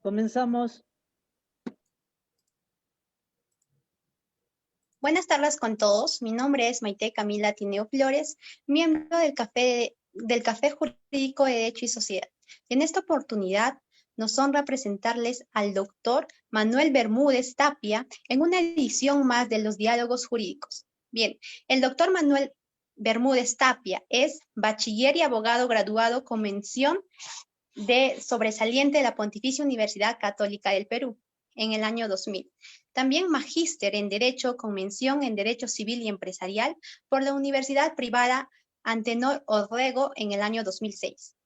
Comenzamos. Buenas tardes con todos. Mi nombre es Maite Camila Tineo Flores, miembro del Café Jurídico de Derecho y Sociedad. En esta oportunidad nos honra presentarles al doctor Manuel Bermúdez Tapia en una edición más de los diálogos jurídicos. Bien, el doctor Manuel Bermúdez Tapia es bachiller y abogado graduado con mención de sobresaliente de la Pontificia Universidad Católica del Perú en el año 2000. También magíster en Derecho con mención en Derecho Civil y Empresarial por la Universidad Privada Antenor Orrego en el año 2006.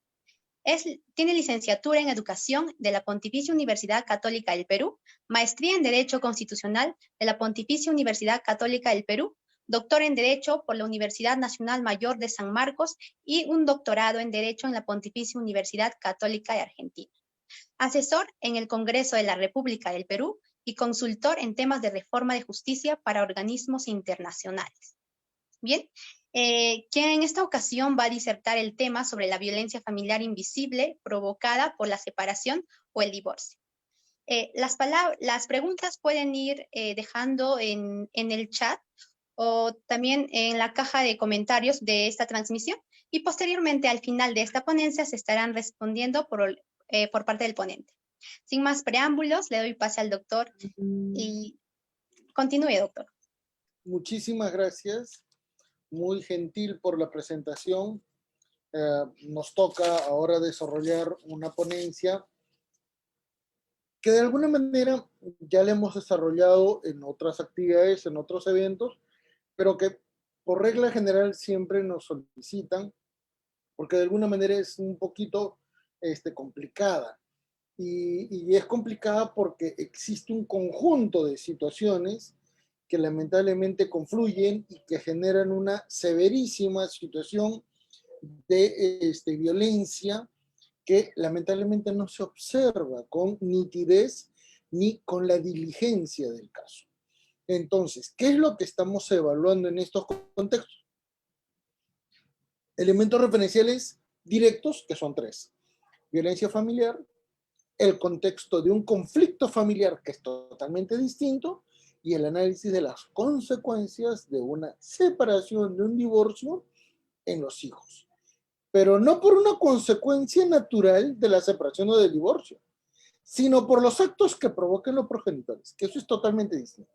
Tiene licenciatura en Educación de la Pontificia Universidad Católica del Perú, maestría en Derecho Constitucional de la Pontificia Universidad Católica del Perú, doctor en Derecho por la Universidad Nacional Mayor de San Marcos y un doctorado en Derecho en la Pontificia Universidad Católica de Argentina. Asesor en el Congreso de la República del Perú y consultor en temas de reforma de justicia para organismos internacionales. Bien, quien en esta ocasión va a disertar el tema sobre la violencia familiar invisible provocada por la separación o el divorcio. Las preguntas pueden ir dejando en el chat o también en la caja de comentarios de esta transmisión y posteriormente al final de esta ponencia se estarán respondiendo por parte del ponente. Sin más preámbulos, le doy pase al doctor y continúe, doctor. Muchísimas gracias, muy gentil por la presentación. Nos toca ahora desarrollar una ponencia que de alguna manera ya la hemos desarrollado en otras actividades, en otros eventos, pero que por regla general siempre nos solicitan, porque de alguna manera es un poquito complicada. Y es complicada porque existe un conjunto de situaciones que lamentablemente confluyen y que generan una severísima situación de violencia que lamentablemente no se observa con nitidez ni con la diligencia del caso. Entonces, ¿qué es lo que estamos evaluando en estos contextos? Elementos referenciales directos, que son 3. Violencia familiar, el contexto de un conflicto familiar que es totalmente distinto y el análisis de las consecuencias de una separación, de un divorcio en los hijos. Pero no por una consecuencia natural de la separación o del divorcio, sino por los actos que provoquen los progenitores, que eso es totalmente distinto.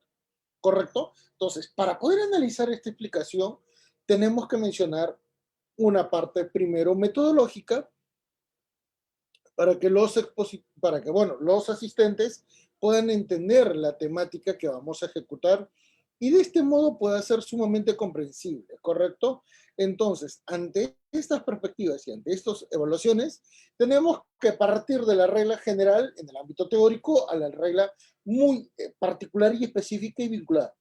¿Correcto? Entonces, para poder analizar esta explicación, tenemos que mencionar una parte primero metodológica para que los asistentes puedan entender la temática que vamos a ejecutar y de este modo pueda ser sumamente comprensible, ¿correcto? Entonces, ante estas perspectivas y ante estas evaluaciones, tenemos que partir de la regla general en el ámbito teórico a la regla muy particular y específica y vinculada,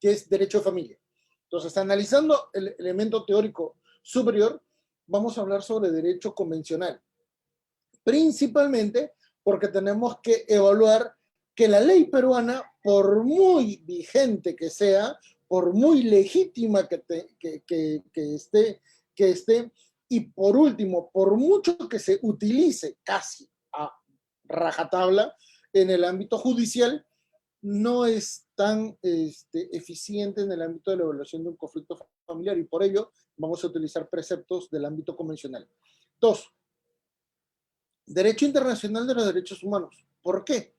que es derecho de familia. Entonces, analizando el elemento teórico superior, vamos a hablar sobre derecho convencional. Principalmente porque tenemos que evaluar que la ley peruana, por muy vigente que sea, por muy legítima que esté, y por último, por mucho que se utilice casi a rajatabla en el ámbito judicial, no es tan eficiente en el ámbito de la evaluación de un conflicto familiar y por ello vamos a utilizar preceptos del ámbito convencional. 2. Derecho internacional de los derechos humanos. ¿Por qué?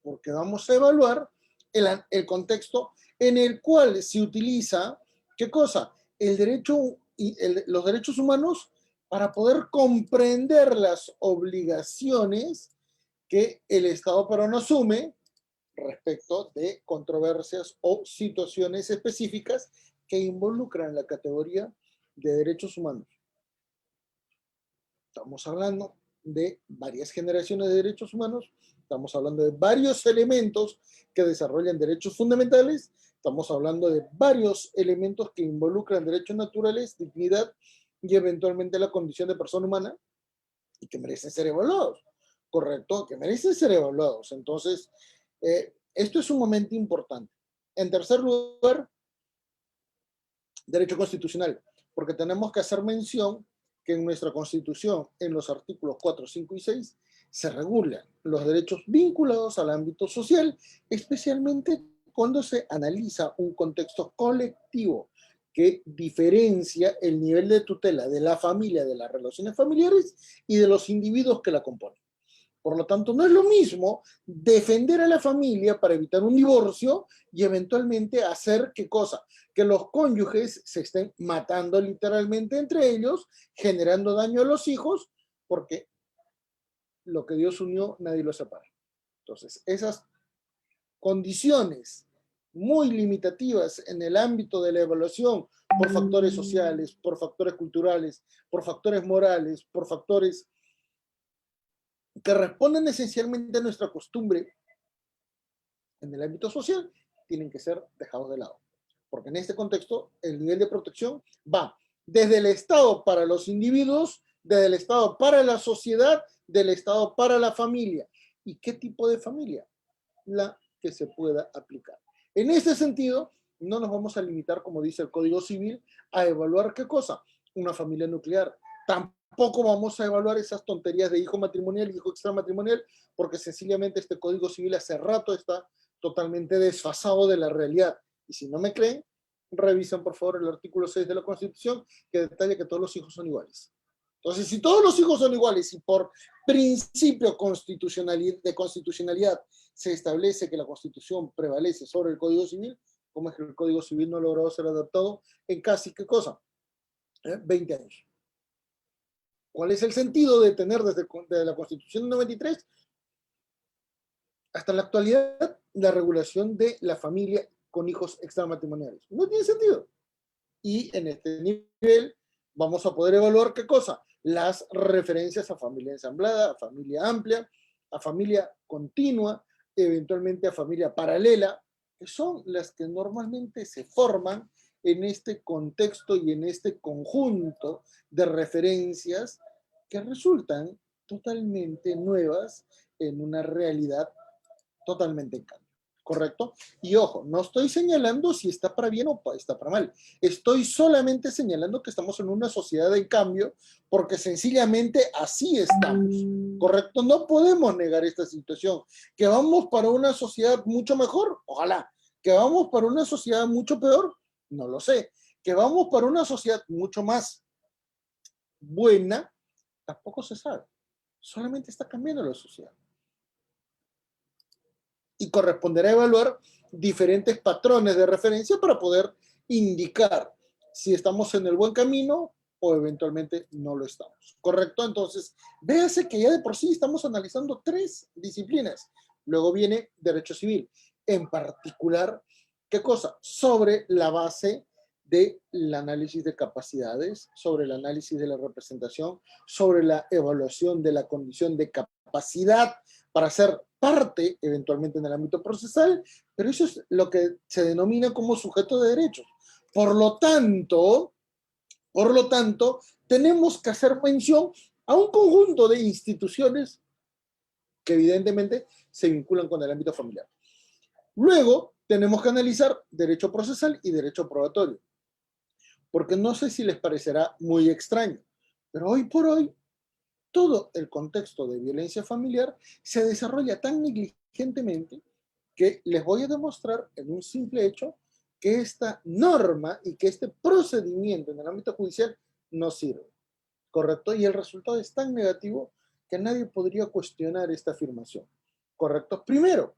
Porque vamos a evaluar el contexto en el cual se utiliza, ¿qué cosa? El derecho y los derechos humanos para poder comprender las obligaciones que el Estado peruano asume respecto de controversias o situaciones específicas que involucran la categoría de derechos humanos. Estamos hablando de varias generaciones de derechos humanos, estamos hablando de varios elementos que desarrollan derechos fundamentales, estamos hablando de varios elementos que involucran derechos naturales, dignidad y eventualmente la condición de persona humana y que merecen ser evaluados, ¿correcto? Que merecen ser evaluados. Entonces, esto es sumamente importante. En tercer lugar, derecho constitucional, porque tenemos que hacer mención que en nuestra Constitución, en los artículos 4, 5 y 6, se regulan los derechos vinculados al ámbito social, especialmente cuando se analiza un contexto colectivo que diferencia el nivel de tutela de la familia, de las relaciones familiares y de los individuos que la componen. Por lo tanto, no es lo mismo defender a la familia para evitar un divorcio y eventualmente hacer ¿qué cosa? Que los cónyuges se estén matando literalmente entre ellos, generando daño a los hijos, porque lo que Dios unió, nadie lo separa. Entonces, esas condiciones muy limitativas en el ámbito de la evaluación por factores sociales, por factores culturales, por factores morales, por factores que responden esencialmente a nuestra costumbre en el ámbito social, tienen que ser dejados de lado. Porque en este contexto, el nivel de protección va desde el Estado para los individuos, desde el Estado para la sociedad, del Estado para la familia. ¿Y qué tipo de familia? La que se pueda aplicar. En ese sentido, no nos vamos a limitar, como dice el Código Civil, a evaluar ¿qué cosa? Una familia nuclear. Tampoco vamos a evaluar esas tonterías de hijo matrimonial y hijo extramatrimonial, porque sencillamente este Código Civil hace rato está totalmente desfasado de la realidad. Y si no me creen, revisen por favor el artículo 6 de la Constitución, que detalla que todos los hijos son iguales. Entonces, si todos los hijos son iguales y por principio de constitucionalidad se establece que la Constitución prevalece sobre el Código Civil, ¿cómo es que el Código Civil no ha logrado ser adaptado en casi, ¿qué cosa? 20 años. ¿Cuál es el sentido de tener desde la Constitución de 93 hasta la actualidad la regulación de la familia con hijos extramatrimoniales? No tiene sentido. Y en este nivel vamos a poder evaluar ¿qué cosa? Las referencias a familia ensamblada, a familia amplia, a familia continua, eventualmente a familia paralela, que son las que normalmente se forman en este contexto y en este conjunto de referencias que resultan totalmente nuevas en una realidad totalmente en cambio. ¿Correcto? Y ojo, no estoy señalando si está para bien o está para mal. Estoy solamente señalando que estamos en una sociedad en cambio porque sencillamente así estamos. ¿Correcto? No podemos negar esta situación. ¿Que vamos para una sociedad mucho mejor? Ojalá. ¿Que vamos para una sociedad mucho peor? No lo sé. ¿Que vamos para una sociedad mucho más buena? Tampoco se sabe. Solamente está cambiando la sociedad. Y corresponderá evaluar diferentes patrones de referencia para poder indicar si estamos en el buen camino o eventualmente no lo estamos. ¿Correcto? Entonces, véase que ya de por sí estamos analizando 3 disciplinas. Luego viene derecho civil. En particular, ¿qué cosa? Sobre la base del análisis de capacidades, sobre el análisis de la representación, sobre la evaluación de la condición de capacidad para ser parte eventualmente en el ámbito procesal, pero eso es lo que se denomina como sujeto de derechos. Por lo tanto, tenemos que hacer mención a un conjunto de instituciones que evidentemente se vinculan con el ámbito familiar. Luego, tenemos que analizar derecho procesal y derecho probatorio, porque no sé si les parecerá muy extraño, pero hoy por hoy todo el contexto de violencia familiar se desarrolla tan negligentemente que les voy a demostrar en un simple hecho que esta norma y que este procedimiento en el ámbito judicial no sirve, ¿correcto? Y el resultado es tan negativo que nadie podría cuestionar esta afirmación, ¿correcto? Primero,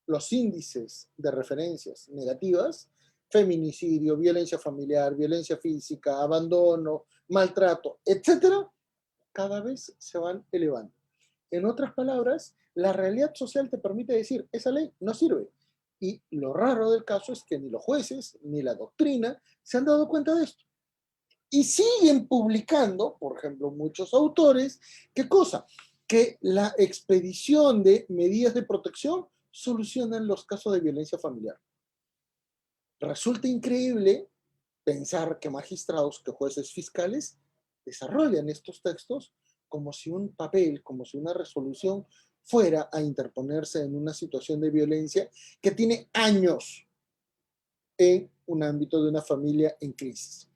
los índices de referencias negativas, feminicidio, violencia familiar, violencia física, abandono, maltrato, etcétera, cada vez se van elevando. En otras palabras, la realidad social te permite decir, esa ley no sirve. Y lo raro del caso es que ni los jueces ni la doctrina se han dado cuenta de esto. Y siguen publicando, por ejemplo, muchos autores, ¿qué cosa? Que la expedición de medidas de protección solucionan los casos de violencia familiar. Resulta increíble pensar que magistrados, que jueces fiscales desarrollan estos textos como si un papel, como si una resolución fuera a interponerse en una situación de violencia que tiene años en un ámbito de una familia en crisis.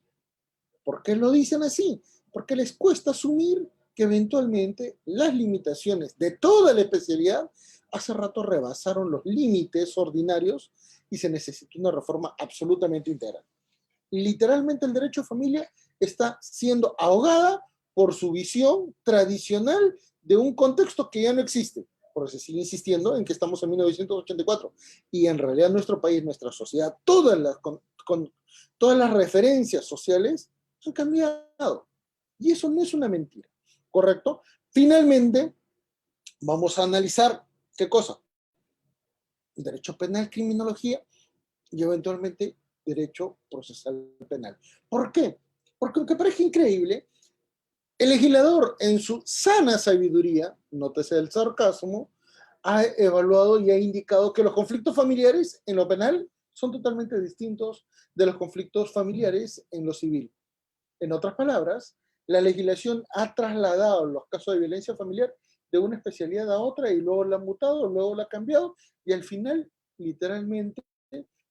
¿Por qué lo dicen así? Porque les cuesta asumir que eventualmente las limitaciones de toda la especialidad hace rato rebasaron los límites ordinarios y se necesita una reforma absolutamente integral. Literalmente el derecho a familia está siendo ahogada por su visión tradicional de un contexto que ya no existe. Por eso se sigue insistiendo en que estamos en 1984. Y en realidad nuestro país, nuestra sociedad, todas las referencias sociales han cambiado. Y eso no es una mentira, ¿correcto? Finalmente, vamos a analizar, ¿qué cosa? Derecho penal, criminología y eventualmente derecho procesal penal. ¿Por qué? Porque aunque parezca increíble, el legislador en su sana sabiduría, nótese el sarcasmo, ha evaluado y ha indicado que los conflictos familiares en lo penal son totalmente distintos de los conflictos familiares en lo civil. En otras palabras, la legislación ha trasladado los casos de violencia familiar de una especialidad a otra y luego la ha mutado, luego la ha cambiado y al final, literalmente,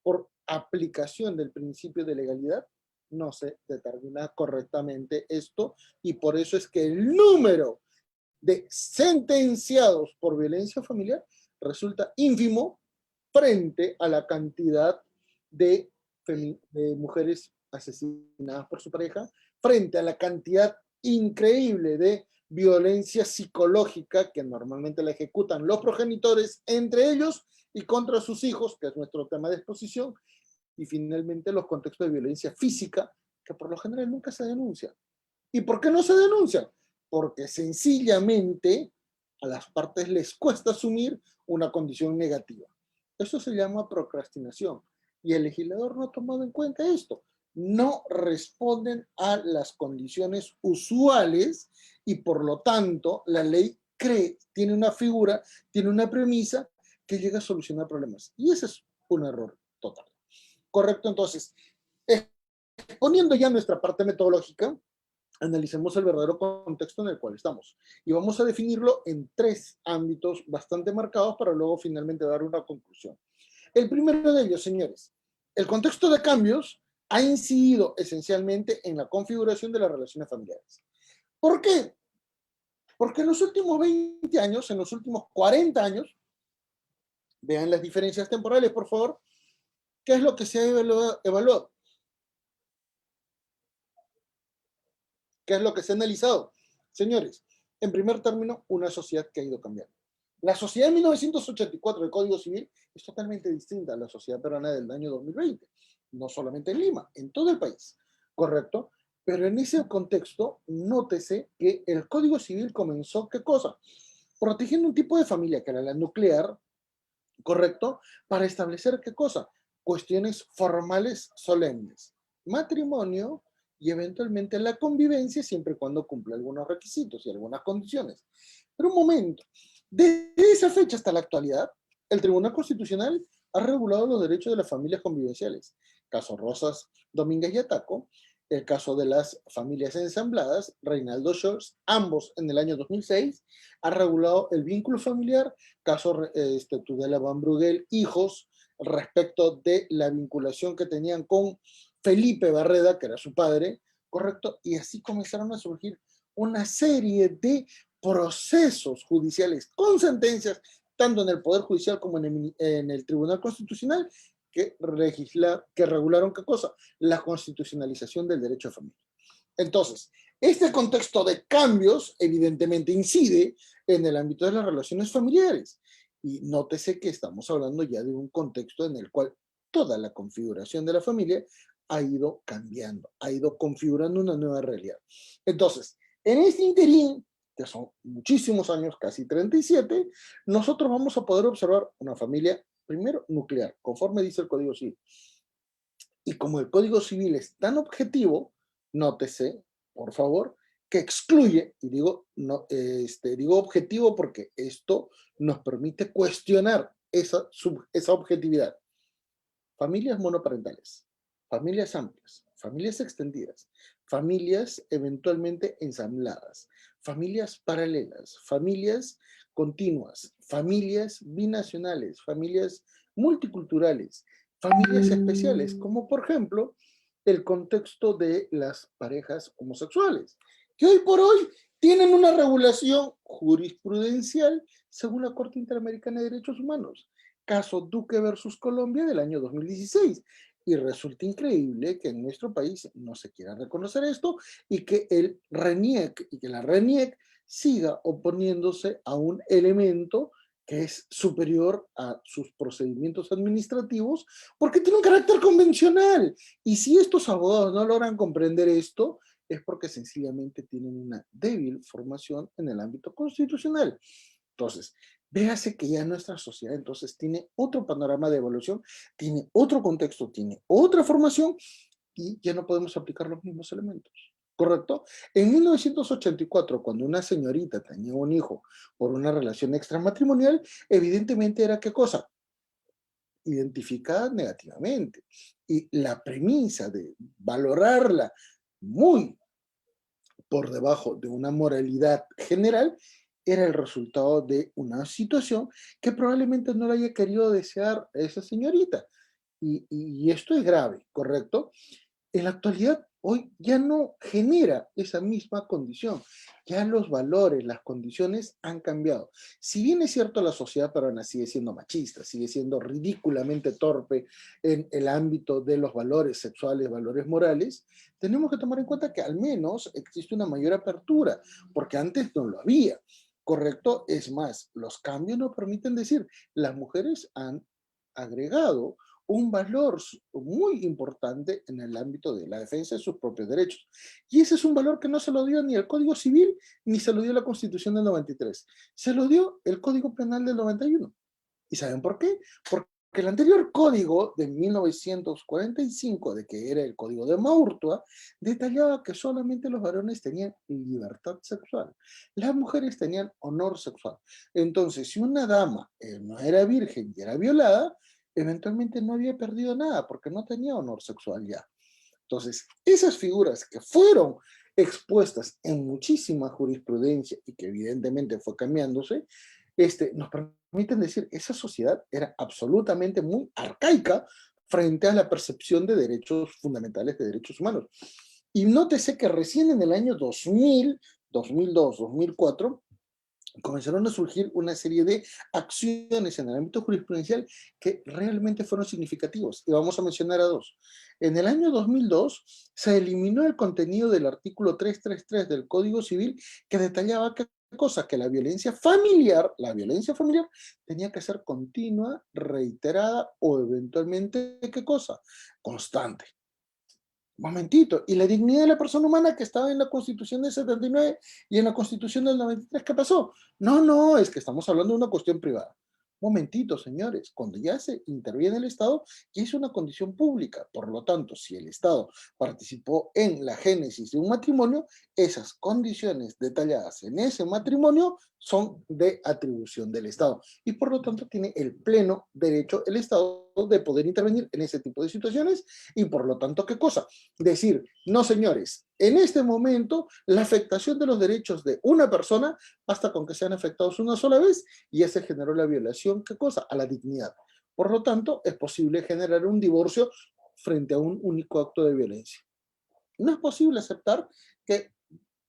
por aplicación del principio de legalidad, no se determina correctamente esto y por eso es que el número de sentenciados por violencia familiar resulta ínfimo frente a la cantidad de, de mujeres asesinadas por su pareja, frente a la cantidad increíble de violencia psicológica que normalmente la ejecutan los progenitores entre ellos y contra sus hijos, que es nuestro tema de exposición, y finalmente los contextos de violencia física, que por lo general nunca se denuncian. ¿Y por qué no se denuncian? Porque sencillamente a las partes les cuesta asumir una condición negativa. Eso se llama procrastinación. Y el legislador no ha tomado en cuenta esto. No responden a las condiciones usuales y por lo tanto la ley tiene una figura, tiene una premisa que llega a solucionar problemas. Y ese es un error total. Correcto, entonces, poniendo ya nuestra parte metodológica, analicemos el verdadero contexto en el cual estamos. Y vamos a definirlo en tres ámbitos bastante marcados para luego finalmente dar una conclusión. El primero de ellos, señores, el contexto de cambios ha incidido esencialmente en la configuración de las relaciones familiares. ¿Por qué? Porque en los últimos 20 años, en los últimos 40 años, vean las diferencias temporales, por favor, ¿qué es lo que se ha evaluado? ¿Qué es lo que se ha analizado? Señores, en primer término, una sociedad que ha ido cambiando. La sociedad de 1984 del Código Civil es totalmente distinta a la sociedad peruana del año 2020. No solamente en Lima, en todo el país. ¿Correcto? Pero en ese contexto, nótese que el Código Civil comenzó, ¿qué cosa? Protegiendo un tipo de familia que era la nuclear, ¿correcto? Para establecer, ¿qué cosa? Cuestiones formales solemnes. Matrimonio y eventualmente la convivencia siempre y cuando cumpla algunos requisitos y algunas condiciones. Pero un momento, desde esa fecha hasta la actualidad, el Tribunal Constitucional ha regulado los derechos de las familias convivenciales. Caso Rosas, Domínguez y Ataco, el caso de las familias ensambladas, Reinaldo Scholz, ambos en el año 2006, ha regulado el vínculo familiar, caso Tudela Van Brugel, hijos, respecto de la vinculación que tenían con Felipe Barreda, que era su padre, ¿correcto? Y así comenzaron a surgir una serie de procesos judiciales con sentencias, tanto en el Poder Judicial como en el Tribunal Constitucional, que regularon ¿qué cosa? La constitucionalización del derecho a familia. Entonces, este contexto de cambios evidentemente incide en el ámbito de las relaciones familiares. Y nótese que estamos hablando ya de un contexto en el cual toda la configuración de la familia ha ido cambiando, ha ido configurando una nueva realidad. Entonces, en este interín, que son muchísimos años, casi 37, nosotros vamos a poder observar una familia, primero, nuclear, conforme dice el Código Civil. Y como el Código Civil es tan objetivo, nótese, por favor, que excluye, y digo, no, digo objetivo porque esto nos permite cuestionar esa objetividad. Familias monoparentales, familias amplias, familias extendidas, familias eventualmente ensambladas, familias paralelas, familias continuas, familias binacionales, familias multiculturales, familias especiales, como por ejemplo el contexto de las parejas homosexuales. que hoy por hoy tienen una regulación jurisprudencial según la Corte Interamericana de Derechos Humanos, caso Duque versus Colombia del año 2016. Y resulta increíble que en nuestro país no se quiera reconocer esto y que el RENIEC y que la RENIEC siga oponiéndose a un elemento que es superior a sus procedimientos administrativos porque tiene un carácter convencional. Y si estos abogados no logran comprender esto, es porque sencillamente tienen una débil formación en el ámbito constitucional. Entonces, véase que ya nuestra sociedad entonces tiene otro panorama de evolución, tiene otro contexto, tiene otra formación y ya no podemos aplicar los mismos elementos. ¿Correcto? En 1984, cuando una señorita tenía un hijo por una relación extramatrimonial, evidentemente era ¿qué cosa? Identificada negativamente. Y la premisa de valorarla muy por debajo de una moralidad general era el resultado de una situación que probablemente no le haya querido desear a esa señorita. Y esto es grave, ¿correcto? En la actualidad, hoy ya no genera esa misma condición. Ya los valores, las condiciones han cambiado. Si bien es cierto, la sociedad peruana sigue siendo machista, sigue siendo ridículamente torpe en el ámbito de los valores sexuales, valores morales, tenemos que tomar en cuenta que al menos existe una mayor apertura, porque antes no lo había. ¿Correcto? Es más, los cambios nos permiten decir, las mujeres han agregado un valor muy importante en el ámbito de la defensa de sus propios derechos. Y ese es un valor que no se lo dio ni el Código Civil, ni se lo dio la Constitución del 93. Se lo dio el Código Penal del 91. ¿Y saben por qué? Porque el anterior código de 1945, de que era el código de Maurtua, detallaba que solamente los varones tenían libertad sexual, las mujeres tenían honor sexual. Entonces, si una dama no era virgen y era violada, eventualmente no había perdido nada porque no tenía honor sexual ya. Entonces, esas figuras que fueron expuestas en muchísima jurisprudencia y que evidentemente fue cambiándose, nos permiten decir, esa sociedad era absolutamente muy arcaica frente a la percepción de derechos fundamentales, de derechos humanos. Y nótese que recién en el año 2000, 2002, 2004, comenzaron a surgir una serie de acciones en el ámbito jurisprudencial que realmente fueron significativos. Y vamos a mencionar a dos. En el año 2002 se eliminó el contenido del artículo 333 del Código Civil que detallaba qué cosa, que la violencia familiar tenía que ser continua, reiterada o eventualmente, ¿qué cosa? Constante. Momentito, y la dignidad de la persona humana que estaba en la Constitución del 79 y en la Constitución del 93, ¿qué pasó? No, es que estamos hablando de una cuestión privada. Momentito, señores, cuando ya se interviene el Estado, ya es una condición pública. Por lo tanto, si el Estado participó en la génesis de un matrimonio, esas condiciones detalladas en ese matrimonio son de atribución del Estado. Y por lo tanto, tiene el pleno derecho el Estado de poder intervenir en ese tipo de situaciones y por lo tanto, ¿qué cosa? Decir, no señores, en este momento la afectación de los derechos de una persona basta con que sean afectados una sola vez y ya se generó la violación, ¿qué cosa? A la dignidad. Por lo tanto, es posible generar un divorcio frente a un único acto de violencia. No es posible aceptar que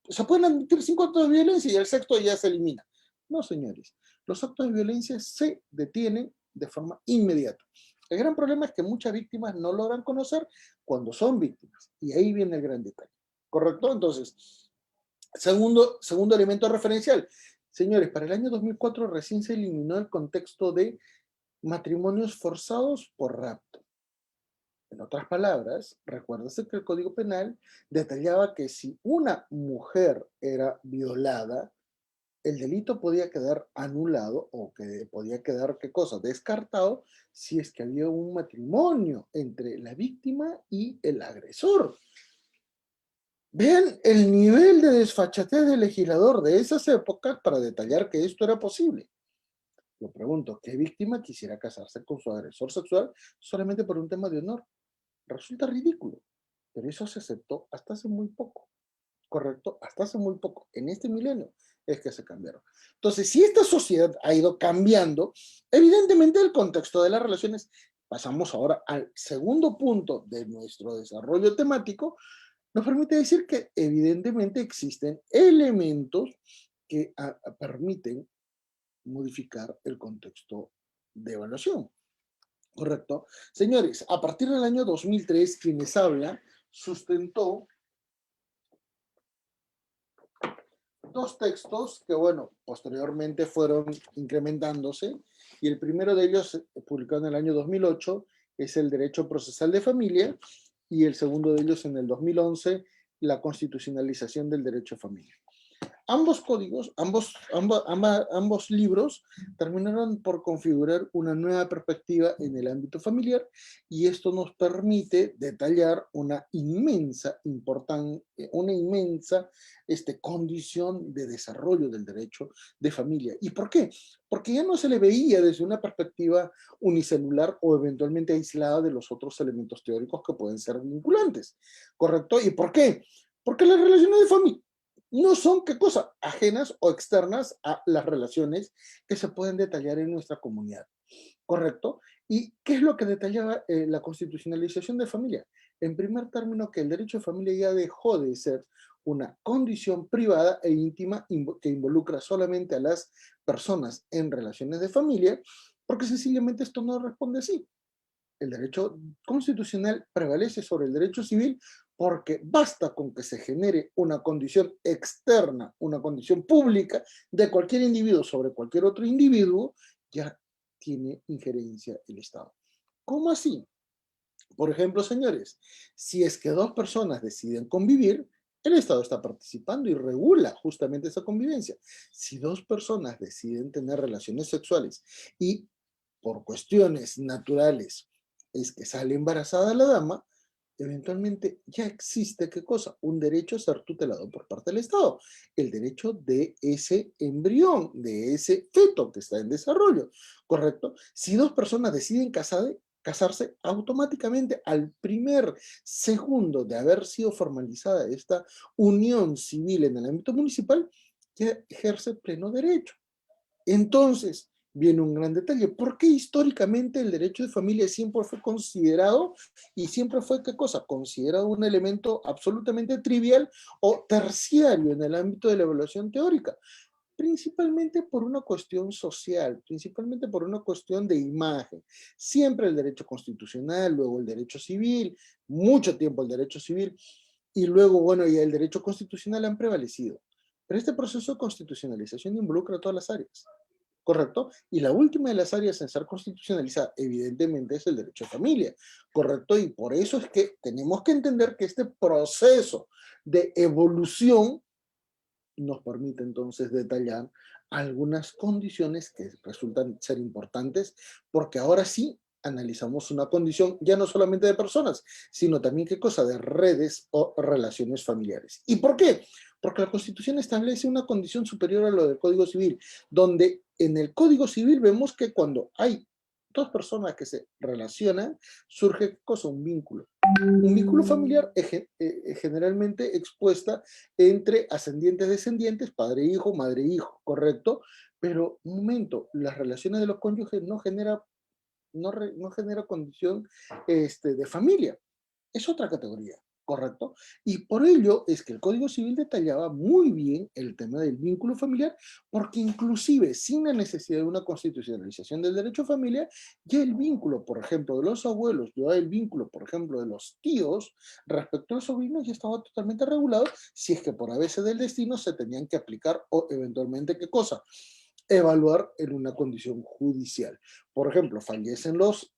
se pueden admitir 5 actos de violencia y el sexto ya se elimina. No, señores, los actos de violencia se detienen de forma inmediata. El gran problema es que muchas víctimas no logran conocer cuando son víctimas. Y ahí viene el gran detalle. ¿Correcto? Entonces, segundo elemento referencial. Señores, para el año 2004 recién se eliminó el contexto de matrimonios forzados por rapto. En otras palabras, recuérdese que el Código Penal detallaba que si una mujer era violada, el delito podía quedar anulado o que podía quedar, ¿qué cosa? Descartado si es que había un matrimonio entre la víctima y el agresor. Vean el nivel de desfachatez del legislador de esas épocas para detallar que esto era posible. Yo pregunto, ¿qué víctima quisiera casarse con su agresor sexual solamente por un tema de honor? Resulta ridículo, pero eso se aceptó hasta hace muy poco. ¿Correcto? Hasta hace muy poco, en este milenio, es que se cambiaron. Entonces, si esta sociedad ha ido cambiando, evidentemente el contexto de las relaciones, pasamos ahora al segundo punto de nuestro desarrollo temático, nos permite decir que evidentemente existen elementos que permiten modificar el contexto de evaluación. ¿Correcto? Señores, a partir del año 2003, quienes habla sustentó dos textos que, bueno, posteriormente fueron incrementándose, y el primero de ellos, publicado en el año 2008, es el Derecho Procesal de Familia, y el segundo de ellos en el 2011, la constitucionalización del derecho a familia. Ambos códigos, ambos libros terminaron por configurar una nueva perspectiva en el ámbito familiar, y esto nos permite detallar una inmensa condición de desarrollo del derecho de familia. ¿Y por qué? Porque ya no se le veía desde una perspectiva unicelular o eventualmente aislada de los otros elementos teóricos que pueden ser vinculantes. ¿Correcto? ¿Y por qué? Porque las relaciones de familia no son, ¿qué cosa?, ajenas o externas a las relaciones que se pueden detallar en nuestra comunidad. ¿Correcto? ¿Y qué es lo que detallaba la constitucionalización de familia? En primer término, que el derecho de familia ya dejó de ser una condición privada e íntima que involucra solamente a las personas en relaciones de familia, porque sencillamente esto no responde así. El derecho constitucional prevalece sobre el derecho civil porque basta con que se genere una condición externa, una condición pública de cualquier individuo sobre cualquier otro individuo, ya tiene injerencia el Estado. ¿Cómo así? Por ejemplo, señores, si es que dos personas deciden convivir, el Estado está participando y regula justamente esa convivencia. Si dos personas deciden tener relaciones sexuales y por cuestiones naturales es que sale embarazada la dama, eventualmente ya existe, ¿qué cosa? Un derecho a ser tutelado por parte del Estado. El derecho de ese embrión, de ese feto que está en desarrollo, ¿correcto? Si dos personas deciden casarse, automáticamente al primer segundo de haber sido formalizada esta unión civil en el ámbito municipal, ya ejerce pleno derecho. Entonces, viene un gran detalle. ¿Por qué históricamente el derecho de familia siempre fue considerado y siempre fue, ¿qué cosa? Considerado un elemento absolutamente trivial o terciario en el ámbito de la evaluación teórica? Principalmente por una cuestión social, principalmente por una cuestión de imagen. Siempre el derecho constitucional, luego el derecho civil, mucho tiempo el derecho civil, y luego, bueno, ya el derecho constitucional han prevalecido. Pero este proceso de constitucionalización involucra a todas las áreas. ¿Correcto? Y la última de las áreas en ser constitucionalizada, evidentemente, es el derecho a familia, ¿correcto? Y por eso es que tenemos que entender que este proceso de evolución nos permite entonces detallar algunas condiciones que resultan ser importantes, porque ahora sí analizamos una condición ya no solamente de personas, sino también qué cosa, de redes o relaciones familiares. ¿Y por qué? Porque la Constitución establece una condición superior a lo del Código Civil, donde en el Código Civil vemos que cuando hay dos personas que se relacionan, surge ¿qué cosa? Un vínculo. Un vínculo familiar es generalmente expuesta entre ascendientes, descendientes, padre-hijo, madre-hijo, ¿correcto? Pero, un momento, las relaciones de los cónyuges no genera condición de familia. Es otra categoría, ¿correcto? Y por ello es que el Código Civil detallaba muy bien el tema del vínculo familiar, porque inclusive sin la necesidad de una constitucionalización del derecho a familia, ya el vínculo, por ejemplo, de los abuelos, ya el vínculo, por ejemplo, de los tíos respecto a los sobrinos ya estaba totalmente regulado, si es que por a veces del destino se tenían que aplicar o eventualmente, ¿qué cosa? Evaluar en una condición judicial. Por ejemplo, fallecen los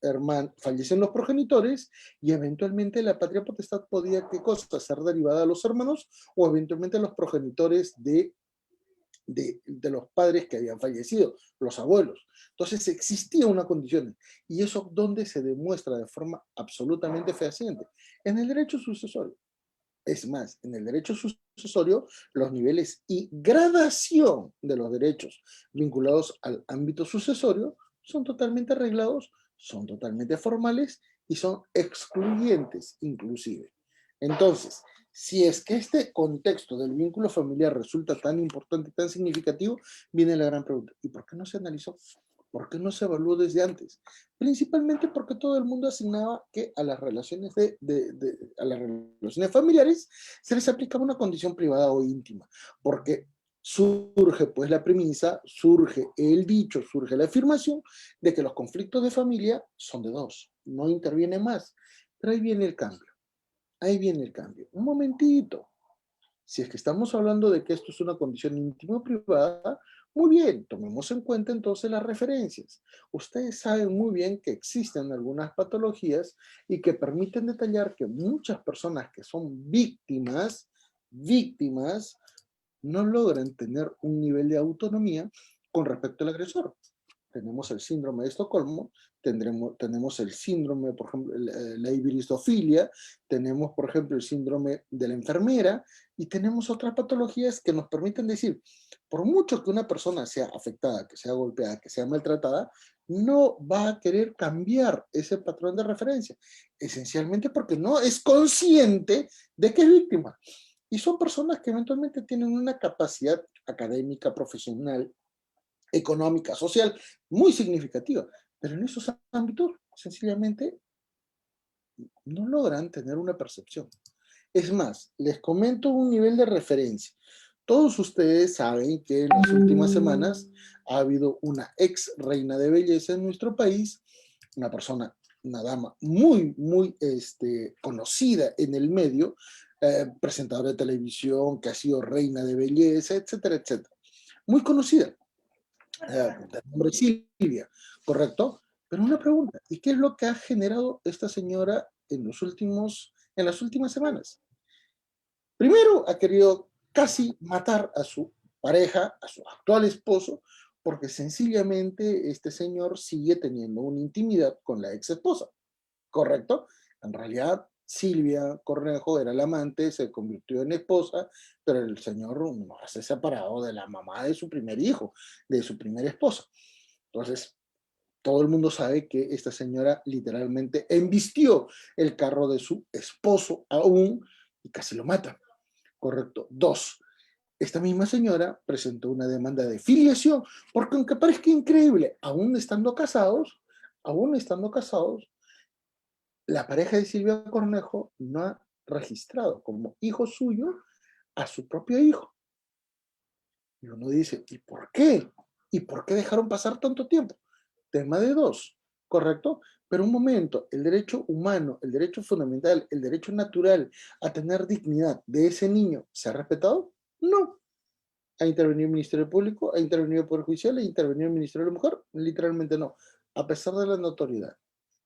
progenitores y eventualmente la patria potestad podía, ¿qué cosa?, ser derivada a los hermanos o eventualmente a los progenitores de los padres que habían fallecido, los abuelos. Entonces existía una condición, y eso donde se demuestra de forma absolutamente fehaciente, en el derecho sucesorio. Es más, en el derecho sucesorio, los niveles y gradación de los derechos vinculados al ámbito sucesorio son totalmente arreglados, son totalmente formales y son excluyentes inclusive. Entonces, si es que este contexto del vínculo familiar resulta tan importante y tan significativo, viene la gran pregunta: ¿y por qué no se analizó? ¿Por qué no se evaluó desde antes? Principalmente porque todo el mundo asignaba que a las relaciones, a las relaciones familiares se les aplicaba una condición privada o íntima, porque surge pues la premisa, surge el dicho, surge la afirmación de que los conflictos de familia son de dos, no interviene más. Pero ahí viene el cambio, ahí viene el cambio. Un momentito. Si es que estamos hablando de que esto es una condición íntima o privada, muy bien, tomemos en cuenta entonces las referencias. Ustedes saben muy bien que existen algunas patologías y que permiten detallar que muchas personas que son víctimas, no logran tener un nivel de autonomía con respecto al agresor. Tenemos el síndrome de Estocolmo, tenemos el síndrome, por ejemplo, la iridofilia, tenemos, por ejemplo, el síndrome de la enfermera, y tenemos otras patologías que nos permiten decir, por mucho que una persona sea afectada, que sea golpeada, que sea maltratada, no va a querer cambiar ese patrón de referencia, esencialmente porque no es consciente de que es víctima. Y son personas que eventualmente tienen una capacidad académica, profesional, económica, social, muy significativa, pero en esos ámbitos sencillamente no logran tener una percepción. Es más, les comento un nivel de referencia. Todos ustedes saben que en las últimas semanas ha habido una ex reina de belleza en nuestro país, una persona, una dama muy conocida en el medio, presentadora de televisión, que ha sido reina de belleza, etcétera, etcétera. Muy conocida. De nombre Silvia, ¿correcto? Pero una pregunta, ¿y qué es lo que ha generado esta señora en las últimas semanas? Primero, ha querido casi matar a su pareja, a su actual esposo, porque sencillamente este señor sigue teniendo una intimidad con la ex esposa, ¿correcto? En realidad, Silvia Cornejo era la amante, se convirtió en esposa, pero el señor no se ha separado de la mamá de su primer hijo, de su primera esposa. Entonces, todo el mundo sabe que esta señora literalmente embistió el carro de su esposo aún y casi lo mata. Correcto. Dos, esta misma señora presentó una demanda de filiación, porque aunque parezca increíble, aún estando casados, la pareja de Silvia Cornejo no ha registrado como hijo suyo a su propio hijo. Y uno dice, ¿y por qué? ¿Y por qué dejaron pasar tanto tiempo? Tema de dos, ¿correcto? Pero un momento, el derecho humano, el derecho fundamental, el derecho natural a tener dignidad de ese niño, ¿se ha respetado? No. ¿Ha intervenido el Ministerio Público? ¿Ha intervenido el Poder Judicial? ¿Ha intervenido el Ministerio de la Mujer? Literalmente no, a pesar de la notoriedad.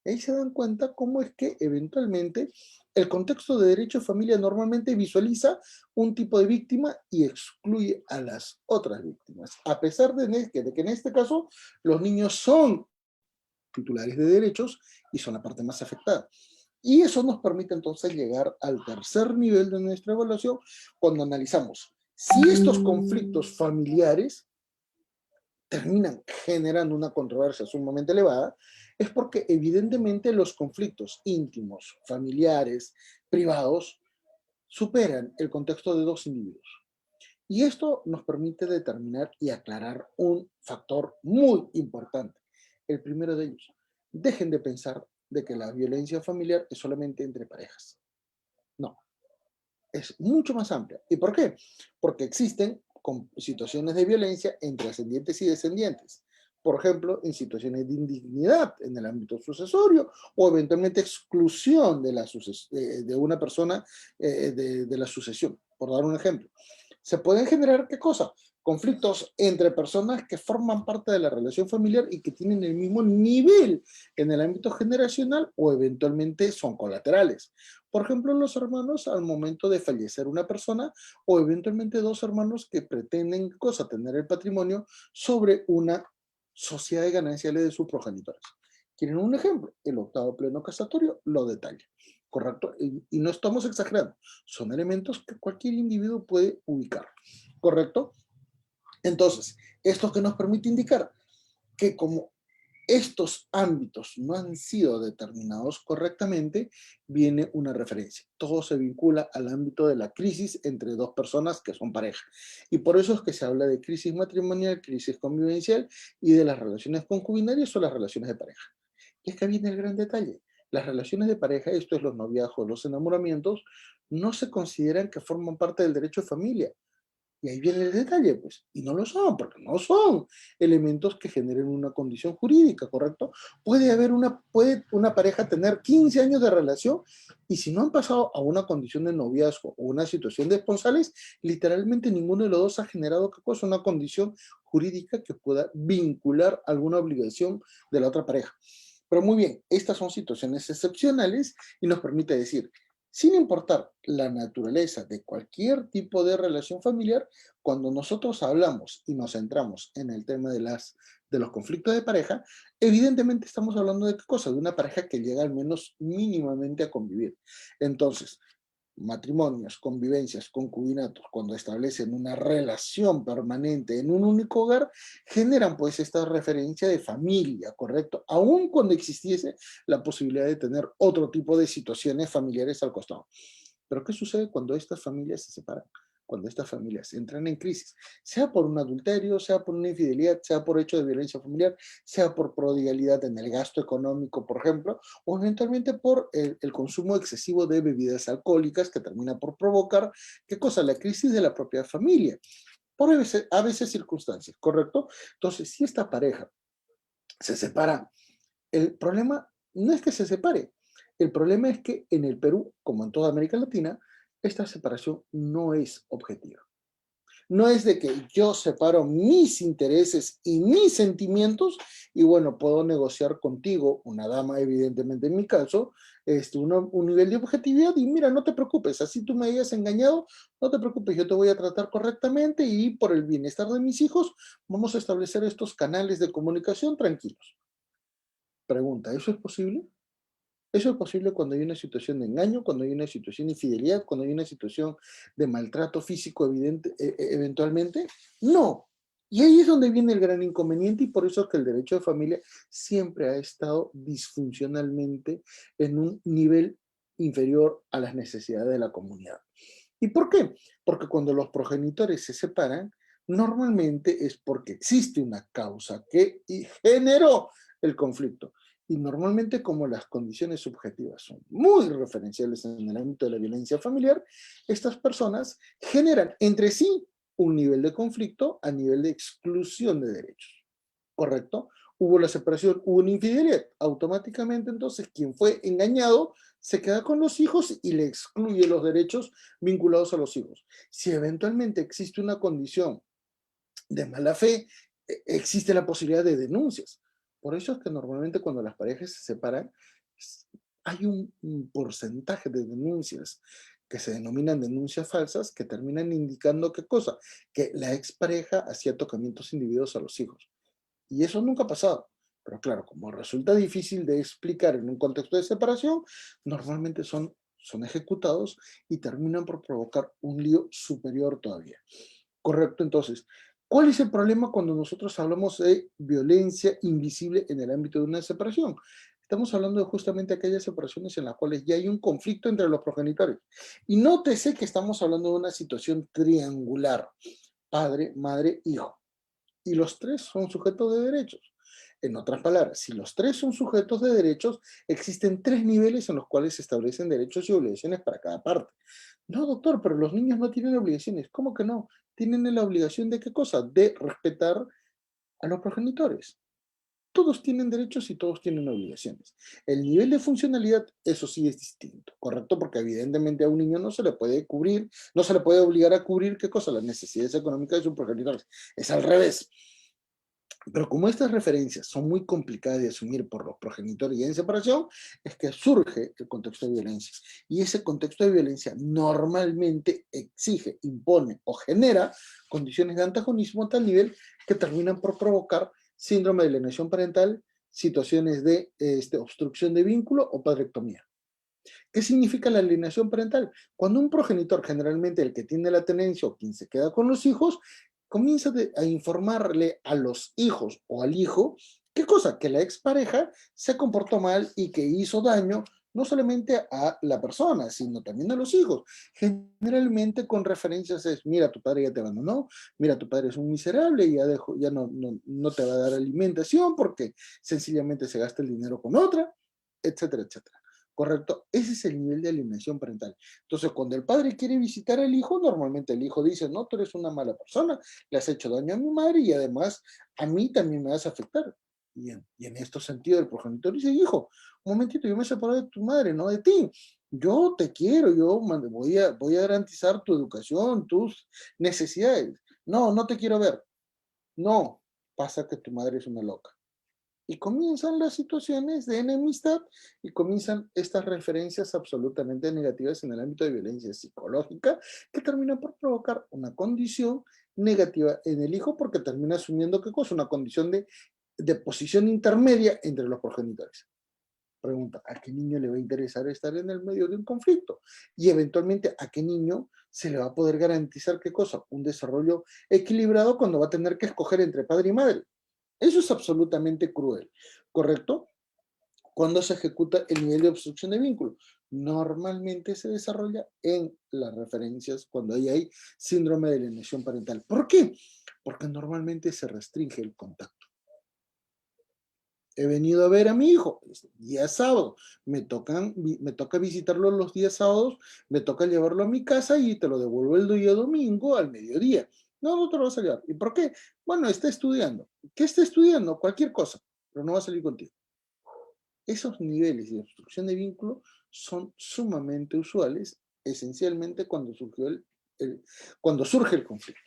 Ahí se dan cuenta cómo es que eventualmente el contexto de derecho de familia normalmente visualiza un tipo de víctima y excluye a las otras víctimas, a pesar de que en este caso los niños son titulares de derechos y son la parte más afectada. Y eso nos permite entonces llegar al tercer nivel de nuestra evaluación cuando analizamos si estos conflictos familiares terminan generando una controversia sumamente elevada, es porque evidentemente los conflictos íntimos, familiares, privados, superan el contexto de dos individuos. Y esto nos permite determinar y aclarar un factor muy importante. El primero de ellos, dejen de pensar de que la violencia familiar es solamente entre parejas. No, es mucho más amplia. ¿Y por qué? Porque existen situaciones de violencia entre ascendientes y descendientes. Por ejemplo, en situaciones de indignidad en el ámbito sucesorio o eventualmente exclusión de una persona de la sucesión, por dar un ejemplo. Se pueden generar, ¿qué cosa? Conflictos entre personas que forman parte de la relación familiar y que tienen el mismo nivel en el ámbito generacional o eventualmente son colaterales. Por ejemplo, los hermanos al momento de fallecer una persona o eventualmente dos hermanos que pretenden tener el patrimonio sobre una sociedad de gananciales de sus progenitores. ¿Quieren un ejemplo? El octavo pleno casatorio lo detalla. ¿Correcto? Y no estamos exagerando. Son elementos que cualquier individuo puede ubicar. ¿Correcto? Entonces, esto que nos permite indicar que como estos ámbitos no han sido determinados correctamente, viene una referencia. Todo se vincula al ámbito de la crisis entre dos personas que son pareja. Y por eso es que se habla de crisis matrimonial, crisis convivencial y de las relaciones concubinarias o las relaciones de pareja. Y es que viene el gran detalle. Las relaciones de pareja, esto es los noviazgos, los enamoramientos, no se consideran que forman parte del derecho de familia. Y ahí viene el detalle, pues, y no lo son, porque no son elementos que generen una condición jurídica, ¿correcto? Puede una pareja tener 15 años de relación y si no han pasado a una condición de noviazgo o una situación de esponsales, literalmente ninguno de los dos ha generado, ¿qué cosa? Una condición jurídica que pueda vincular alguna obligación de la otra pareja. Pero muy bien, estas son situaciones excepcionales y nos permite decir, sin importar la naturaleza de cualquier tipo de relación familiar, cuando nosotros hablamos y nos centramos en el tema de los conflictos de pareja, evidentemente estamos hablando de qué cosa, de una pareja que llega al menos mínimamente a convivir. Entonces, matrimonios, convivencias, concubinatos, cuando establecen una relación permanente en un único hogar, generan pues esta referencia de familia, ¿correcto? Aun cuando existiese la posibilidad de tener otro tipo de situaciones familiares al costado. Pero ¿qué sucede cuando estas familias se separan? Cuando estas familias entran en crisis, sea por un adulterio, sea por una infidelidad, sea por hecho de violencia familiar, sea por prodigalidad en el gasto económico, por ejemplo, o eventualmente por el consumo excesivo de bebidas alcohólicas que termina por provocar, ¿qué cosa? La crisis de la propia familia, por a veces circunstancias, ¿correcto? Entonces, si esta pareja se separa, el problema no es que se separe, el problema es que en el Perú, como en toda América Latina, esta separación no es objetiva. No es de que yo separo mis intereses y mis sentimientos y bueno, puedo negociar contigo, una dama evidentemente en mi caso, un nivel de objetividad y mira, no te preocupes, así tú me hayas engañado, no te preocupes, yo te voy a tratar correctamente y por el bienestar de mis hijos vamos a establecer estos canales de comunicación tranquilos. Pregunta, ¿eso es posible? Eso es posible cuando hay una situación de engaño, cuando hay una situación de infidelidad, cuando hay una situación de maltrato físico eventualmente. No. Y ahí es donde viene el gran inconveniente y por eso es que el derecho de familia siempre ha estado disfuncionalmente en un nivel inferior a las necesidades de la comunidad. ¿Y por qué? Porque cuando los progenitores se separan, normalmente es porque existe una causa que generó el conflicto. Y normalmente como las condiciones subjetivas son muy referenciales en el ámbito de la violencia familiar, estas personas generan entre sí un nivel de conflicto a nivel de exclusión de derechos. ¿Correcto? Hubo la separación, hubo una infidelidad. Automáticamente entonces quien fue engañado se queda con los hijos y le excluye los derechos vinculados a los hijos. Si eventualmente existe una condición de mala fe, existe la posibilidad de denuncias. Por eso es que normalmente cuando las parejas se separan, hay un porcentaje de denuncias que se denominan denuncias falsas que terminan indicando qué cosa, que la expareja hacía tocamientos indebidos a los hijos. Y eso nunca ha pasado. Pero claro, como resulta difícil de explicar en un contexto de separación, normalmente son ejecutados y terminan por provocar un lío superior todavía. Correcto, entonces, ¿cuál es el problema cuando nosotros hablamos de violencia invisible en el ámbito de una separación? Estamos hablando de justamente aquellas separaciones en las cuales ya hay un conflicto entre los progenitores. Y nótese que estamos hablando de una situación triangular, padre, madre, hijo. Y los tres son sujetos de derechos. En otras palabras, si los tres son sujetos de derechos, existen tres niveles en los cuales se establecen derechos y obligaciones para cada parte. No, doctor, pero los niños no tienen obligaciones. ¿Cómo que no? Tienen la obligación de qué cosa? De respetar a los progenitores. Todos tienen derechos y todos tienen obligaciones. El nivel de funcionalidad, eso sí es distinto, ¿correcto? Porque evidentemente a un niño no se le puede cubrir, no se le puede obligar a cubrir, ¿qué cosa? Las necesidades económicas de sus progenitores. Es al revés. Pero como estas referencias son muy complicadas de asumir por los progenitores y en separación, es que surge el contexto de violencia. Y ese contexto de violencia normalmente exige, impone o genera condiciones de antagonismo a tal nivel que terminan por provocar síndrome de alienación parental, situaciones de obstrucción de vínculo o padrectomía. ¿Qué significa la alienación parental? Cuando un progenitor, generalmente el que tiene la tenencia o quien se queda con los hijos, comienza a informarle a los hijos o al hijo ¿Qué cosa? Que la expareja se comportó mal y que hizo daño no solamente a la persona, sino también a los hijos. Generalmente con referencias es, mira, tu padre ya te abandonó, mira, tu padre es un miserable y ya, ya no te va a dar alimentación porque sencillamente se gasta el dinero con otra, etcétera, etcétera. ¿Correcto? Ese es el nivel de alienación parental. Entonces, cuando el padre quiere visitar al hijo, normalmente el hijo dice, no, tú eres una mala persona, le has hecho daño a mi madre y además a mí también me vas a afectar. Y en estos sentidos el progenitor dice, hijo, un momentito, yo me separo de tu madre, no de ti. Yo te quiero, voy a garantizar tu educación, tus necesidades. No, no te quiero ver. No, pasa que tu madre es una loca. Y comienzan las situaciones de enemistad y comienzan estas referencias absolutamente negativas en el ámbito de violencia psicológica que terminan por provocar una condición negativa en el hijo porque termina asumiendo qué cosa, una condición de posición intermedia entre los progenitores. Pregunta, ¿a qué niño le va a interesar estar en el medio de un conflicto? Y eventualmente, ¿a qué niño se le va a poder garantizar qué cosa? Un desarrollo equilibrado cuando va a tener que escoger entre padre y madre. Eso es absolutamente cruel, ¿correcto? Cuando se ejecuta el nivel de obstrucción de vínculo. Normalmente se desarrolla en las referencias cuando hay síndrome de alienación parental. ¿Por qué? Porque normalmente se restringe el contacto. He venido a ver a mi hijo, es día sábado, me toca visitarlo los días sábados, me toca llevarlo a mi casa y te lo devuelvo el día domingo al mediodía. No, no te lo vas a llevar. ¿Y por qué? Bueno, está estudiando. ¿Qué está estudiando? Cualquier cosa, pero no va a salir contigo. Esos niveles de obstrucción de vínculo son sumamente usuales, esencialmente cuando surge el conflicto.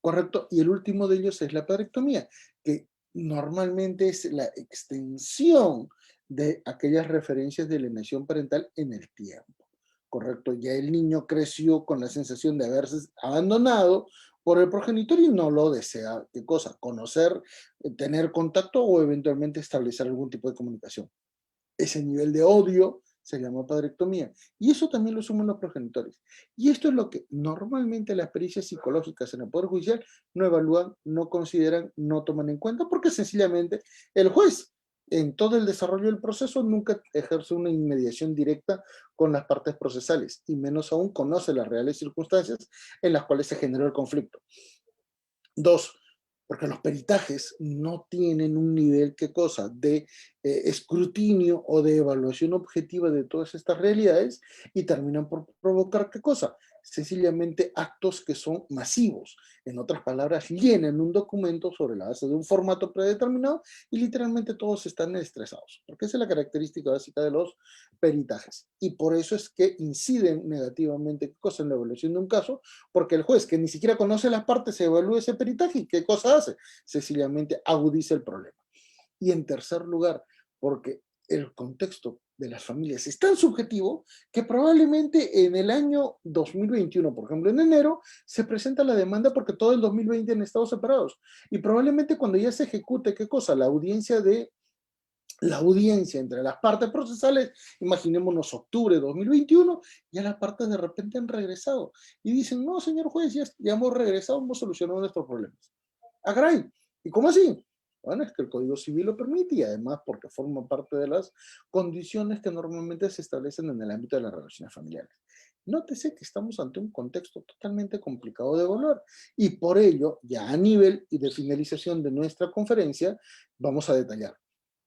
¿Correcto? Y el último de ellos es la padrectomía, que normalmente es la extensión de aquellas referencias de alienación parental en el tiempo. ¿Correcto? Ya el niño creció con la sensación de haberse abandonado por el progenitor y no lo desea. ¿Qué cosa? Conocer, tener contacto o eventualmente establecer algún tipo de comunicación. Ese nivel de odio se llama padrectomía. Y eso también lo suman los progenitores. Y esto es lo que normalmente las pericias psicológicas en el Poder Judicial no evalúan, no consideran, no toman en cuenta, porque sencillamente el juez, en todo el desarrollo del proceso, nunca ejerce una inmediación directa con las partes procesales, y menos aún conoce las reales circunstancias en las cuales se generó el conflicto. Dos, porque los peritajes no tienen un nivel, ¿qué cosa?, de escrutinio o de evaluación objetiva de todas estas realidades y terminan por provocar, ¿qué cosa? Sencillamente actos que son masivos. En otras palabras, llenan un documento sobre la base de un formato predeterminado y literalmente todos están estresados, porque esa es la característica básica de los peritajes. Y por eso es que inciden negativamente, ¿qué cosa?, en la evaluación de un caso, porque el juez, que ni siquiera conoce las partes, evalúa ese peritaje y ¿qué cosa hace? Sencillamente agudiza el problema. Y en tercer lugar, porque el contexto de las familias es tan subjetivo que probablemente en el año 2021, por ejemplo, en enero, se presenta la demanda porque todo el 2020 han estado separados. Y probablemente cuando ya se ejecute, ¿qué cosa? La audiencia entre las partes procesales, imaginémonos octubre de 2021, ya las partes de repente han regresado y dicen, no, señor juez, ya hemos regresado, hemos solucionado nuestros problemas. Ah, caray, ¿y cómo así? Bueno, es que el Código Civil lo permite y además porque forma parte de las condiciones que normalmente se establecen en el ámbito de las relaciones familiares. Nótese que estamos ante un contexto totalmente complicado de evaluar y por ello, ya a nivel y de finalización de nuestra conferencia, vamos a detallar.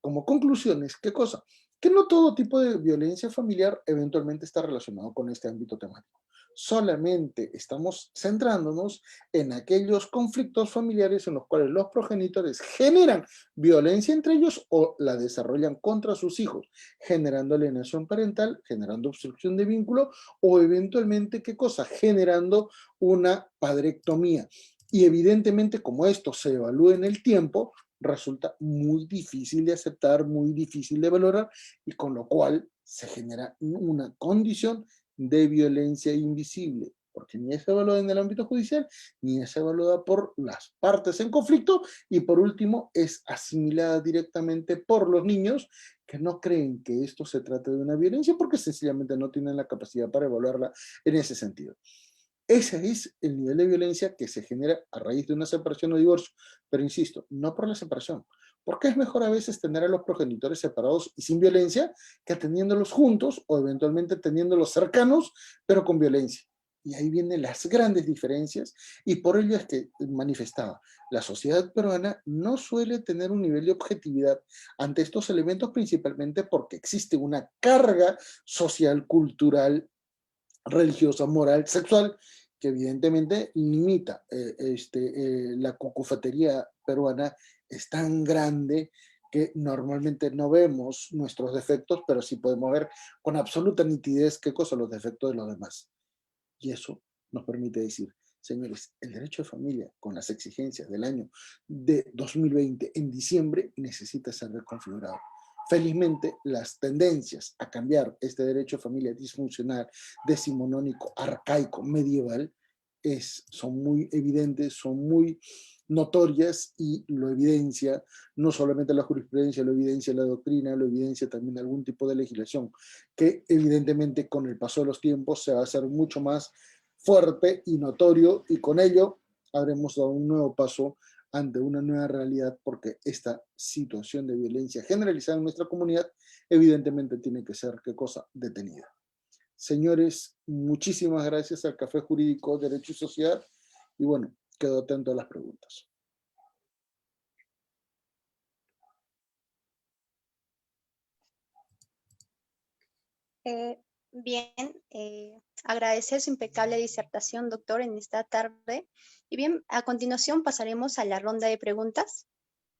Como conclusiones, ¿qué cosa? Que no todo tipo de violencia familiar eventualmente está relacionado con este ámbito temático. Solamente estamos centrándonos en aquellos conflictos familiares en los cuales los progenitores generan violencia entre ellos o la desarrollan contra sus hijos, generando alienación parental, generando obstrucción de vínculo o eventualmente, ¿qué cosa? Generando una padrectomía. Y evidentemente, como esto se evalúa en el tiempo, resulta muy difícil de aceptar, muy difícil de valorar y con lo cual se genera una condición de violencia invisible, porque ni es evaluada en el ámbito judicial, ni es evaluada por las partes en conflicto y por último es asimilada directamente por los niños que no creen que esto se trate de una violencia porque sencillamente no tienen la capacidad para evaluarla en ese sentido. Ese es el nivel de violencia que se genera a raíz de una separación o divorcio. Pero insisto, no por la separación, Porque es mejor a veces tener a los progenitores separados y sin violencia que teniéndolos juntos o eventualmente teniéndolos cercanos, pero con violencia. Y ahí vienen las grandes diferencias y por ello es que manifestaba, la sociedad peruana no suele tener un nivel de objetividad ante estos elementos principalmente porque existe una carga social, cultural, religiosa, moral, sexual, que evidentemente limita. La cucufatería peruana es tan grande que normalmente no vemos nuestros defectos, pero sí podemos ver con absoluta nitidez qué cosa son los defectos de los demás. Y eso nos permite decir, señores, el derecho de familia con las exigencias del año de 2020 en diciembre necesita ser reconfigurado. Felizmente, las tendencias a cambiar este derecho de familia disfuncional, decimonónico, arcaico, medieval, son muy evidentes, son muy notorias y lo evidencia no solamente la jurisprudencia, lo evidencia la doctrina, lo evidencia también algún tipo de legislación que evidentemente con el paso de los tiempos se va a hacer mucho más fuerte y notorio y con ello habremos dado un nuevo paso ante una nueva realidad porque esta situación de violencia generalizada en nuestra comunidad evidentemente tiene que ser, ¿qué cosa? Detenida. Señores, muchísimas gracias al Café Jurídico Derecho y Sociedad y bueno, quedo atento a las preguntas. Bien, agradecer su impecable disertación, doctor, en esta tarde. Y bien, a continuación pasaremos a la ronda de preguntas.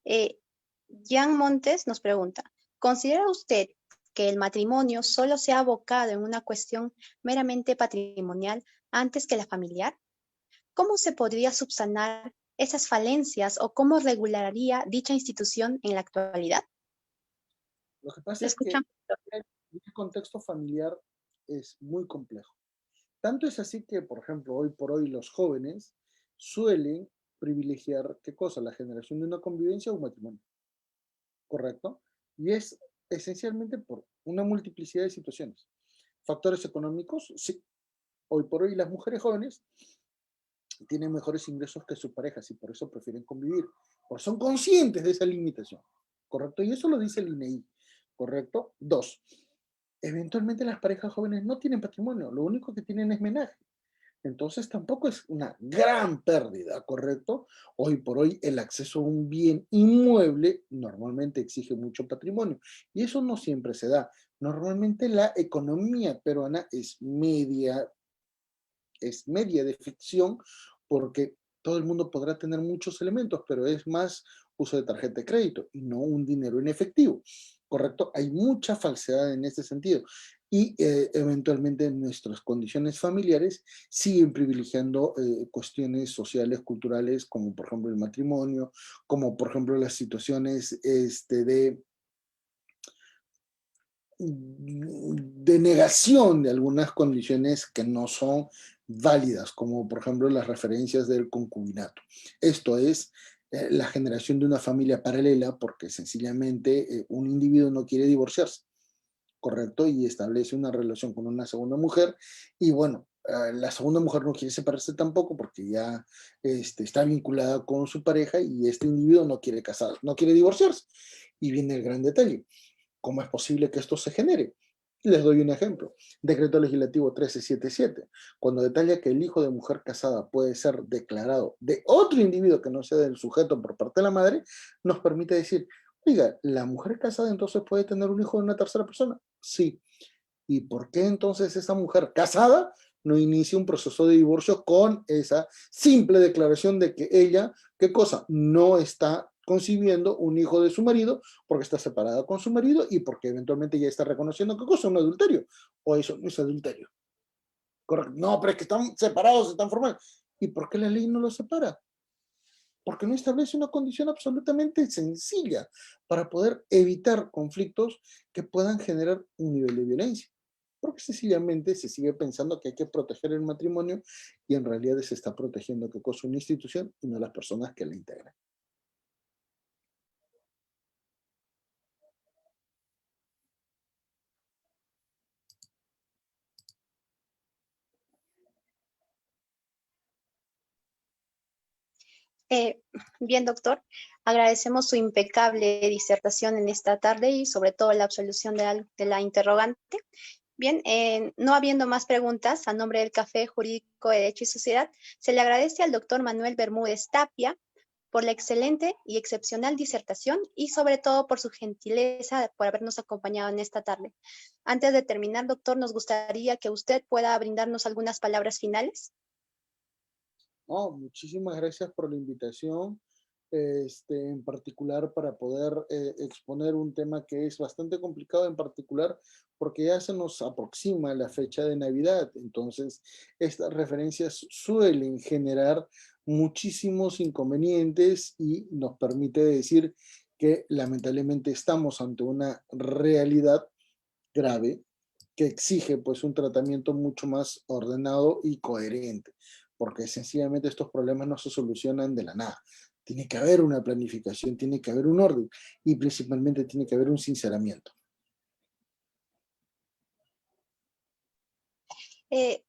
Jan Montes nos pregunta, ¿considera usted que el matrimonio solo se ha abocado en una cuestión meramente patrimonial antes que la familiar? ¿Cómo se podría subsanar esas falencias o cómo regularía dicha institución en la actualidad? Lo que pasa Lo es que escuchamos. el contexto familiar es muy complejo. Tanto es así que, por ejemplo, hoy por hoy los jóvenes suelen privilegiar, ¿qué cosa? La generación de una convivencia o un matrimonio, ¿correcto? Y es esencialmente por una multiplicidad de situaciones. Factores económicos, sí. Hoy por hoy las mujeres jóvenes tienen mejores ingresos que sus parejas y por eso prefieren convivir, porque son conscientes de esa limitación, ¿correcto? Y eso lo dice el INEI, ¿correcto? Dos, eventualmente las parejas jóvenes no tienen patrimonio, lo único que tienen es menaje. Entonces tampoco es una gran pérdida, ¿correcto? Hoy por hoy el acceso a un bien inmueble normalmente exige mucho patrimonio y eso no siempre se da. Normalmente la economía peruana es media de ficción porque todo el mundo podrá tener muchos elementos, pero es más uso de tarjeta de crédito y no un dinero en efectivo, ¿correcto? Hay mucha falsedad en este sentido y eventualmente nuestras condiciones familiares siguen privilegiando cuestiones sociales, culturales, como por ejemplo el matrimonio, como por ejemplo las situaciones de negación de algunas condiciones que no son válidas, como por ejemplo las referencias del concubinato. Esto es la generación de una familia paralela porque sencillamente un individuo no quiere divorciarse, ¿correcto? Y establece una relación con una segunda mujer y bueno, la segunda mujer no quiere separarse tampoco porque ya está vinculada con su pareja y este individuo no quiere casar, no quiere divorciarse. Y viene el gran detalle. ¿Cómo es posible que esto se genere? Les doy un ejemplo. Decreto Legislativo 1377, cuando detalla que el hijo de mujer casada puede ser declarado de otro individuo que no sea del sujeto por parte de la madre, nos permite decir, oiga, ¿la mujer casada entonces puede tener un hijo de una tercera persona? Sí. ¿Y por qué entonces esa mujer casada no inicia un proceso de divorcio con esa simple declaración de que ella, ¿qué cosa? No está concibiendo un hijo de su marido porque está separada con su marido y porque eventualmente ya está reconociendo qué cosa, un adulterio. O eso no es adulterio. Correcto. No, pero es que están separados, están formales. ¿Y por qué la ley no los separa? Porque no establece una condición absolutamente sencilla para poder evitar conflictos que puedan generar un nivel de violencia. Porque sencillamente se sigue pensando que hay que proteger el matrimonio y en realidad se está protegiendo qué cosa, una institución y no las personas que la integran. Bien, doctor, agradecemos su impecable disertación en esta tarde y sobre todo la absolución de la interrogante. Bien, no habiendo más preguntas, a nombre del Café Jurídico de Derecho y Sociedad, se le agradece al doctor Manuel Bermúdez Tapia por la excelente y excepcional disertación y sobre todo por su gentileza por habernos acompañado en esta tarde. Antes de terminar, doctor, nos gustaría que usted pueda brindarnos algunas palabras finales. No, muchísimas gracias por la invitación, en particular para poder exponer un tema que es bastante complicado, en particular porque ya se nos aproxima la fecha de Navidad. Entonces, estas referencias suelen generar muchísimos inconvenientes y nos permite decir que lamentablemente estamos ante una realidad grave que exige pues un tratamiento mucho más ordenado y coherente, porque sencillamente estos problemas no se solucionan de la nada. Tiene que haber una planificación, tiene que haber un orden y principalmente tiene que haber un sinceramiento.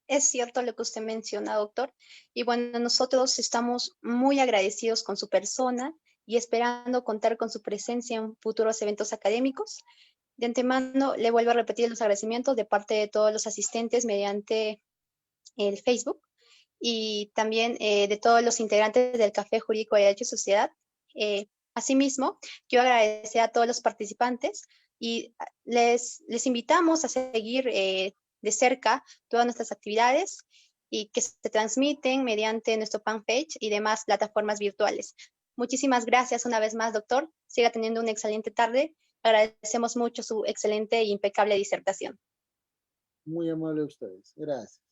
Es cierto lo que usted menciona, doctor. Y bueno, nosotros estamos muy agradecidos con su persona y esperando contar con su presencia en futuros eventos académicos. De antemano, le vuelvo a repetir los agradecimientos de parte de todos los asistentes mediante el Facebook y también de todos los integrantes del Café Jurídico de Derecho y Sociedad. Asimismo, quiero agradecer a todos los participantes y les invitamos a seguir de cerca todas nuestras actividades y que se transmiten mediante nuestro fanpage y demás plataformas virtuales. Muchísimas gracias una vez más, doctor. Siga teniendo una excelente tarde. Agradecemos mucho su excelente e impecable disertación. Muy amable a ustedes. Gracias.